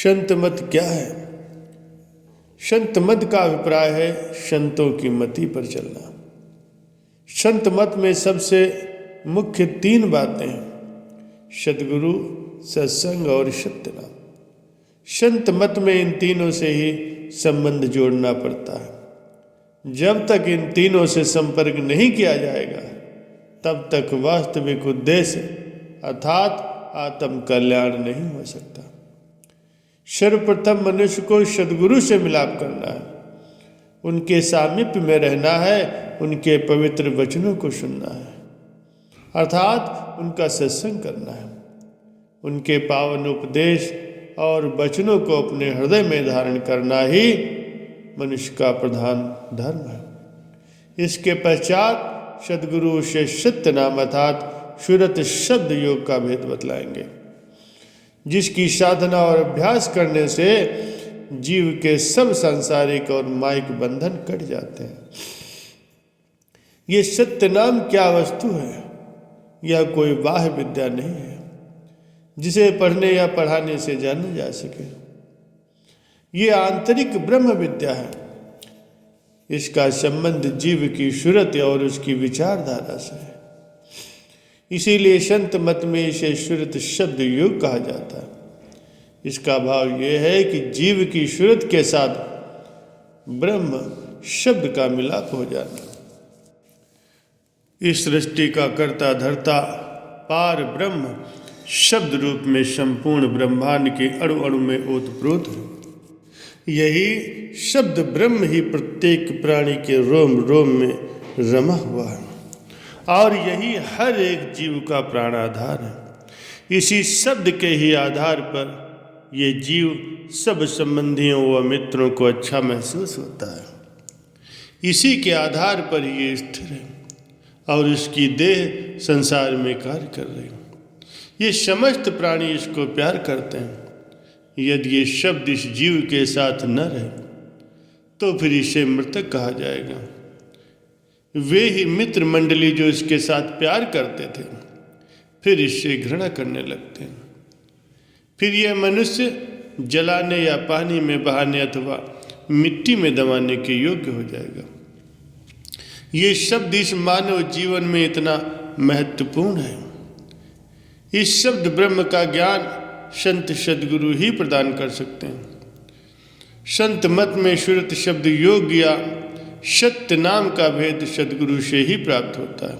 संत मत क्या है? संत मत का अभिप्राय है संतों की मति पर चलना। संत मत में सबसे मुख्य 3 बातें हैं: सद्गुरु, सत्संग और सत्य नाम। संत मत में इन तीनों से ही संबंध जोड़ना पड़ता है। जब तक इन तीनों से संपर्क नहीं किया जाएगा तब तक वास्तविक उद्देश्य अर्थात आत्म कल्याण नहीं हो सकता। सर्वप्रथम मनुष्य को सद्गुरु से मिलाप करना है, उनके सामीप्य में रहना है, उनके पवित्र वचनों को सुनना है अर्थात उनका सत्संग करना है। उनके पावन उपदेश और वचनों को अपने हृदय में धारण करना ही मनुष्य का प्रधान धर्म है। इसके पश्चात सद्गुरु से सत्य नाम अर्थात सुरत शब्द योग का भेद बतलाएंगे, जिसकी साधना और अभ्यास करने से जीव के सब सांसारिक और मायिक बंधन कट जाते हैं। ये सत्य नाम क्या वस्तु है? यह कोई बाह्य विद्या नहीं है जिसे पढ़ने या पढ़ाने से जाना जा सके। ये आंतरिक ब्रह्म विद्या है। इसका संबंध जीव की सूरत और उसकी विचारधारा से है। इसीलिए संत मत में इसे सूरत शब्द योग कहा जाता है। इसका भाव यह है कि जीव की सूरत के साथ ब्रह्म शब्द का मिलाप हो जाना। इस सृष्टि का कर्ता धर्ता पार ब्रह्म शब्द रूप में संपूर्ण ब्रह्मांड के अणु अणु में ओतप्रोत है। यही शब्द ब्रह्म ही प्रत्येक प्राणी के रोम रोम में रमा हुआ है और यही हर एक जीव का प्राणाधार है। इसी शब्द के ही आधार पर ये जीव सब संबंधियों व मित्रों को अच्छा महसूस होता है। इसी के आधार पर ये स्थिर है और इसकी देह संसार में कार्य कर रही है। ये समस्त प्राणी इसको प्यार करते हैं। यदि ये शब्द इस जीव के साथ न रहे तो फिर इसे मृतक कहा जाएगा। वे ही मित्र मंडली जो इसके साथ प्यार करते थे फिर इससे घृणा करने लगते हैं। फिर यह मनुष्य जलाने या पानी में बहाने अथवा मिट्टी में दबाने के योग्य हो जाएगा। ये शब्द इस मानव जीवन में इतना महत्वपूर्ण है। इस शब्द ब्रह्म का ज्ञान संत सद्गुरु ही प्रदान कर सकते हैं। संत मत में सुरत शब्द योग या सत्य नाम का भेद सद्गुरु से ही प्राप्त होता है।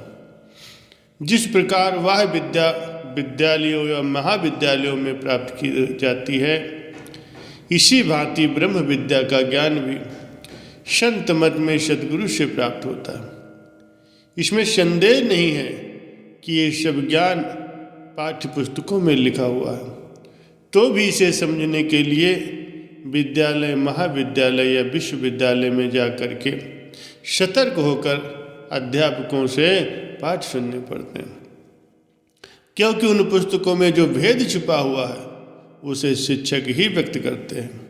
जिस प्रकार वह विद्या विद्यालयों या महाविद्यालयों में प्राप्त की जाती है, इसी भांति ब्रह्म विद्या का ज्ञान भी संत मत में सद्गुरु से प्राप्त होता है। इसमें संदेह नहीं है कि ये सब ज्ञान पाठ्य पुस्तकों में लिखा हुआ है, तो भी इसे समझने के लिए विद्यालय, महाविद्यालय या विश्वविद्यालय में जाकर के सतर्क होकर अध्यापकों से पाठ सुनने पड़ते हैं, क्योंकि उन पुस्तकों में जो भेद छिपा हुआ है उसे शिक्षक ही व्यक्त करते हैं।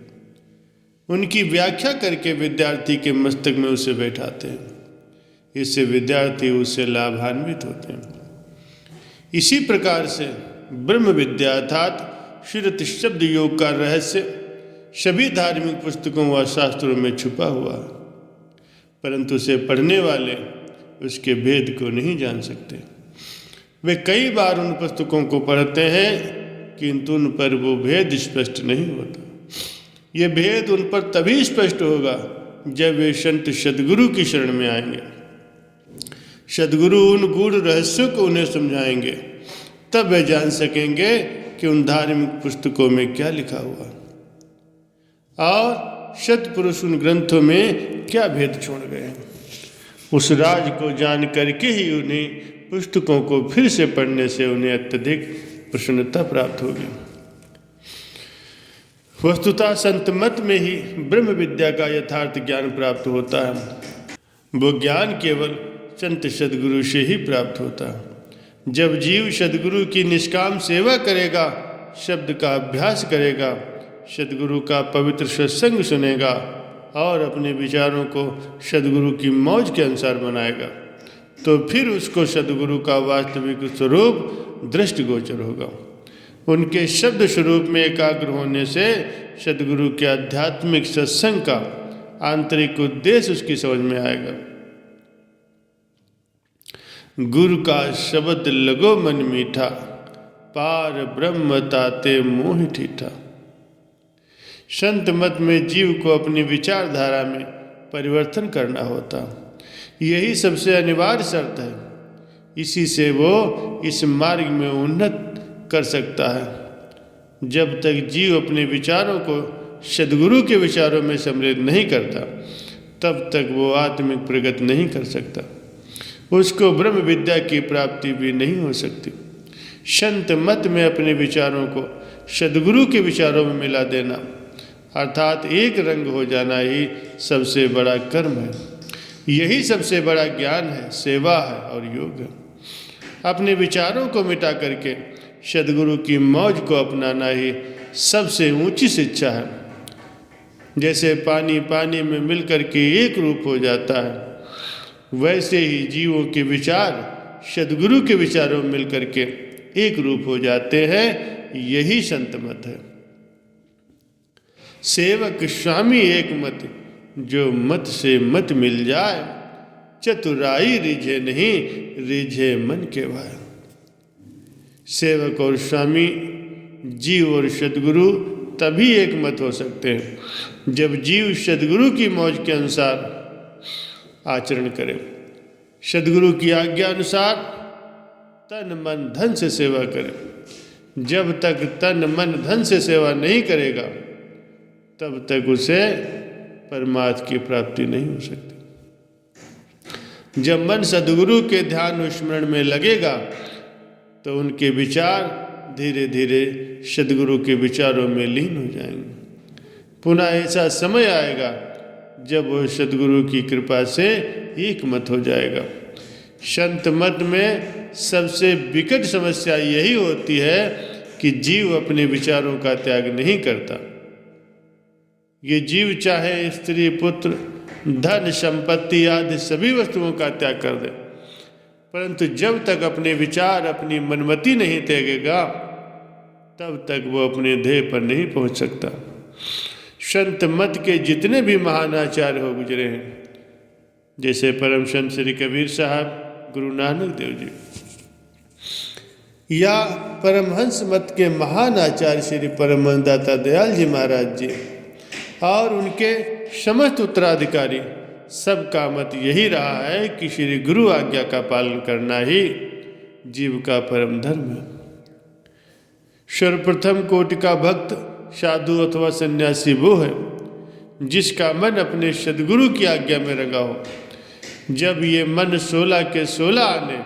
उनकी व्याख्या करके विद्यार्थी के मस्तक में उसे बैठाते हैं। इससे विद्यार्थी उससे लाभान्वित होते हैं। इसी प्रकार से ब्रह्म विद्या अर्थात सुरत शब्द योग का रहस्य सभी धार्मिक पुस्तकों व शास्त्रों में छुपा हुआ है, परंतु उसे पढ़ने वाले उसके भेद को नहीं जान सकते। वे कई बार उन पुस्तकों को पढ़ते हैं किंतु उन पर वो भेद स्पष्ट नहीं होता। ये भेद उन पर तभी स्पष्ट होगा जब वे संत सद्गुरु की शरण में आएंगे। सद्गुरु उन गूढ़ रहस्यों को उन्हें समझाएंगे, तब वे जान सकेंगे कि उन धार्मिक पुस्तकों में क्या लिखा हुआ और सत्पुरुष उन ग्रंथों में क्या भेद छोड़ गए हैं। उस राज को जान करके ही उन्हें पुस्तकों को फिर से पढ़ने से उन्हें अत्यधिक प्रसन्नता प्राप्त होगी। वस्तुतः संत मत में ही ब्रह्म विद्या का यथार्थ ज्ञान प्राप्त होता है। वो ज्ञान केवल संत सद्गुरु से ही प्राप्त होता है। जब जीव सद्गुरु की निष्काम सेवा करेगा, शब्द का अभ्यास करेगा, सद्गुरु का पवित्र सत्संग सुनेगा और अपने विचारों को सद्गुरु की मौज के अनुसार बनाएगा, तो फिर उसको सद्गुरु का वास्तविक स्वरूप दृष्टिगोचर होगा। उनके शब्द स्वरूप में एकाग्र होने से सद्गुरु के आध्यात्मिक सत्संग का आंतरिक उद्देश्य उसकी समझ में आएगा। गुरु का शब्द लगो मन मीठा, पार ब्रह्म ताते मोह ठीठा। संत मत में जीव को अपनी विचारधारा में परिवर्तन करना होता, यही सबसे अनिवार्य शर्त है। इसी से वो इस मार्ग में उन्नत कर सकता है। जब तक जीव अपने विचारों को सद्गुरु के विचारों में सम्मिलित नहीं करता, तब तक वो आत्मिक प्रगति नहीं कर सकता, उसको ब्रह्म विद्या की प्राप्ति भी नहीं हो सकती। संत मत में अपने विचारों को सद्गुरु के विचारों में मिला देना अर्थात एक रंग हो जाना ही सबसे बड़ा कर्म है। यही सबसे बड़ा ज्ञान है, सेवा है और योग है। अपने विचारों को मिटा करके सद्गुरु की मौज को अपनाना ही सबसे ऊंची शिक्षा है। जैसे पानी पानी में मिलकर के एक रूप हो जाता है, वैसे ही जीवों के विचार सद्गुरु के विचारों में मिलकर के एक रूप हो जाते हैं। यही संत मत है। सेवक स्वामी एक मत, जो मत से मत मिल जाए, चतुराई रिझे नहीं, रिझे मन के भाई। सेवक और स्वामी, जीव और सद्गुरु तभी एक मत हो सकते हैं जब जीव सद्गुरु की मौज के अनुसार आचरण करे, सद्गुरु की आज्ञा अनुसार तन मन धन से सेवा करे। जब तक तन मन धन से सेवा नहीं करेगा, तब तक उसे परमात्मा की प्राप्ति नहीं हो सकती। जब मन सद्गुरु के ध्यान स्मरण में लगेगा, तो उनके विचार धीरे धीरे सद्गुरु के विचारों में लीन हो जाएंगे। पुनः ऐसा समय आएगा जब वह सद्गुरु की कृपा से एक मत हो जाएगा। संत मत में सबसे विकट समस्या यही होती है कि जीव अपने विचारों का त्याग नहीं करता। ये जीव चाहे स्त्री पुत्र धन संपत्ति आदि सभी वस्तुओं का त्याग कर दे, परंतु जब तक अपने विचार अपनी मनमति नहीं त्यागेगा, तब तक वो अपने ध्येय पर नहीं पहुंच सकता। संत मत के जितने भी महान आचार्य हो गुजरे हैं, जैसे परम संत श्री कबीर साहब, गुरु नानक देव जी, या परमहंस मत के महान आचार्य श्री परमहंस दाता दयाल जी महाराज जी और उनके समस्त उत्तराधिकारी, सबका मत यही रहा है कि श्री गुरु आज्ञा का पालन करना ही जीव का परम धर्म है। सर्वप्रथम कोटि का भक्त साधु अथवा सन्यासी वो है जिसका मन अपने सद्गुरु की आज्ञा में रंगा हो। जब ये मन 16 के 16 आने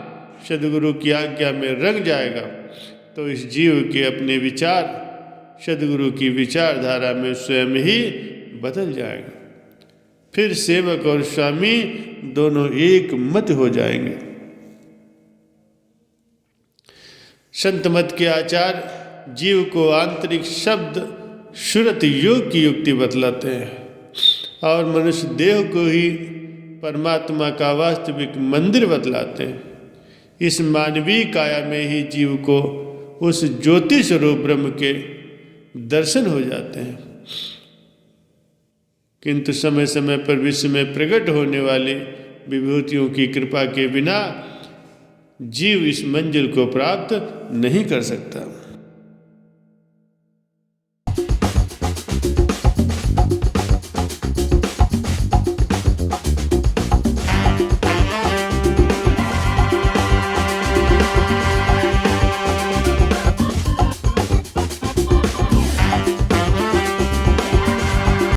सद्गुरु की आज्ञा में रंग जाएगा, तो इस जीव के अपने विचार सद्गुरु की विचारधारा में स्वयं ही बदल जाएगा। फिर सेवक और स्वामी दोनों एक मत हो जाएंगे। संत मत के आचार जीव को आंतरिक शब्द सुरत योग की युक्ति बतलाते हैं और मनुष्य देह को ही परमात्मा का वास्तविक मंदिर बतलाते हैं। इस मानवीय काया में ही जीव को उस ज्योति स्वरूप ब्रह्म के दर्शन हो जाते हैं। किंतु समय समय पर विश्व में प्रकट होने वाली विभूतियों की कृपा के बिना जीव इस मंजिल को प्राप्त नहीं कर सकता।